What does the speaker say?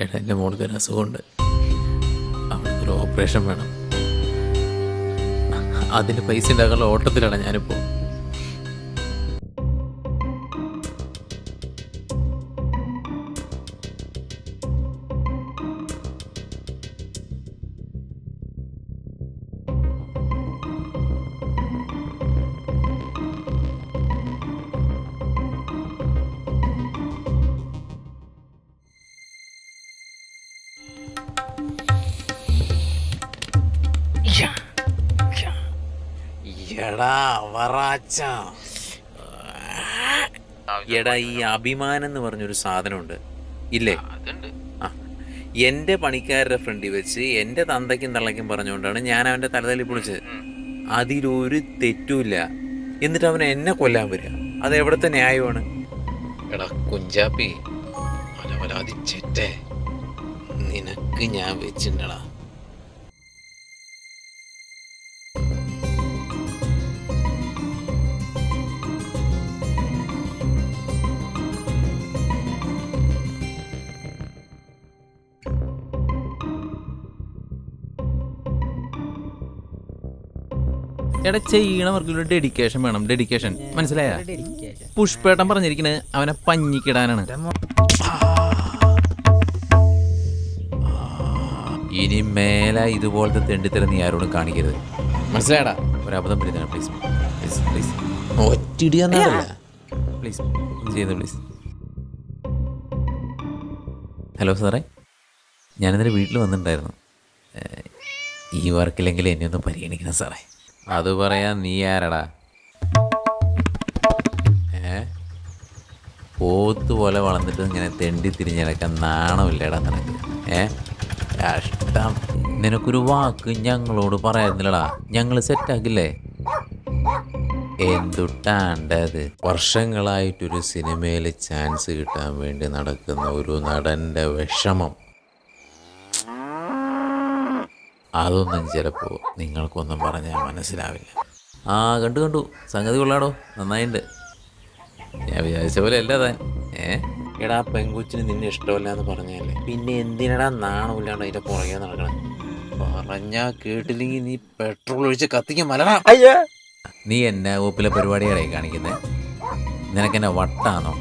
എടാ എൻ്റെ മോൾക്ക് ഒരു അസുഖമുണ്ട്, അവൾക്കൊരു ഓപ്പറേഷൻ വേണം. അതിന് പൈസ ഉണ്ടാക്കാനുള്ള ഓട്ടത്തിലാണ് ഞാനിപ്പോൾ. എടാ വറാച്ച, എടാ ഈ അഭിമാനം എന്ന് പറഞ്ഞൊരു സാധനമുണ്ട് ഇല്ലേ? ആ, എൻ്റെ പണിക്കാരുടെ ഫ്രണ്ടിൽ വെച്ച് എൻ്റെ തന്തയ്ക്കും തള്ളയ്ക്കും പറഞ്ഞുകൊണ്ടാണ് ഞാൻ അവൻ്റെ തലതല്ലി പൊളിച്ചത്. അതിലൊരു തെറ്റുമില്ല. എന്നിട്ട് അവൻ എന്നെ കൊല്ലാൻ വരിക, അത് എവിടുത്തെ ന്യായമാണ്? എടാ കുഞ്ചാപ്പി, അലവലാതി ചെറ്റേ, നിനക്ക് ഞാൻ വെച്ചിട്ടുണ്ടടാ. എടാ ചെയ്യണവർക്കൊരു ഡെഡിക്കേഷൻ വേണം, ഡെഡിക്കേഷൻ, മനസ്സിലായ? പുഷ്പേട്ടൻ പറഞ്ഞിരിക്കണേ അവനെ പഞ്ഞിക്കിടാനാണ്. ഇനി മേലെ ഇതുപോലത്തെ തെണ്ടിത്തരം നീ ആരോടും കാണിക്കരുത്, മനസ്സിലായടാ? ഒരബദ്ധം പറ്റുന്ന പ്ലീസ് പ്ലീസ് പ്ലീസ്, ഒറ്റിടിയാന്നല്ല പ്ലീസ്, ചെയ്യുന്നു പ്ലീസ്. ഹലോ സാറേ, ഞാനിന്നലെ വീട്ടിൽ വന്നിട്ടുണ്ടായിരുന്നു. ഈ വർക്കില്ലെങ്കിൽ എന്നെ ഒന്ന് പരിഗണിക്കണം സാറേ. അത് പറയാൻ നീ ആരടാ? പോത്ത് പോലെ വളർന്നിട്ട് ഇങ്ങനെ തെണ്ടി തിരിഞ്ഞിടക്കാൻ നാണമില്ലേടാ നിനക്ക്? കഷ്ടം. നിനക്കൊരു വാക്ക് ഞങ്ങളോട് പറയായിരുന്നില്ലടാ, ഞങ്ങൾ സെറ്റാക്കില്ലേ? എന്തുട്ടാണ്ടത്? വർഷങ്ങളായിട്ടൊരു സിനിമയിൽ ചാൻസ് കിട്ടാൻ വേണ്ടി നടക്കുന്ന ഒരു നടൻ്റെ വിഷമം, അതൊന്നും ചിലപ്പോൾ നിങ്ങൾക്കൊന്നും പറഞ്ഞാൽ മനസ്സിലാവില്ല. കണ്ടു സംഗതി കൊള്ളാടോ, നന്നായിട്ടുണ്ട്. ഞാൻ വിചാരിച്ച പോലെ അല്ല താൻ. എടാ പെങ്കുച്ചിന് നിന്നെ ഇഷ്ടമല്ല എന്ന് പറഞ്ഞല്ലേ, പിന്നെ എന്തിനടാ നാണമില്ലാണ്ട് അതിൻ്റെ പുറകെ നടക്കണം? പറഞ്ഞാ കേട്ടില്ലെങ്കിൽ നീ പെട്രോൾ ഒഴിച്ച് കത്തിക്കാൻ മലടാ. നീ എന്നെ ഒപ്പിലെ പരിപാടികളായി കാണിക്കുന്നത്? നിനക്കെന്നെ വട്ടാണോ?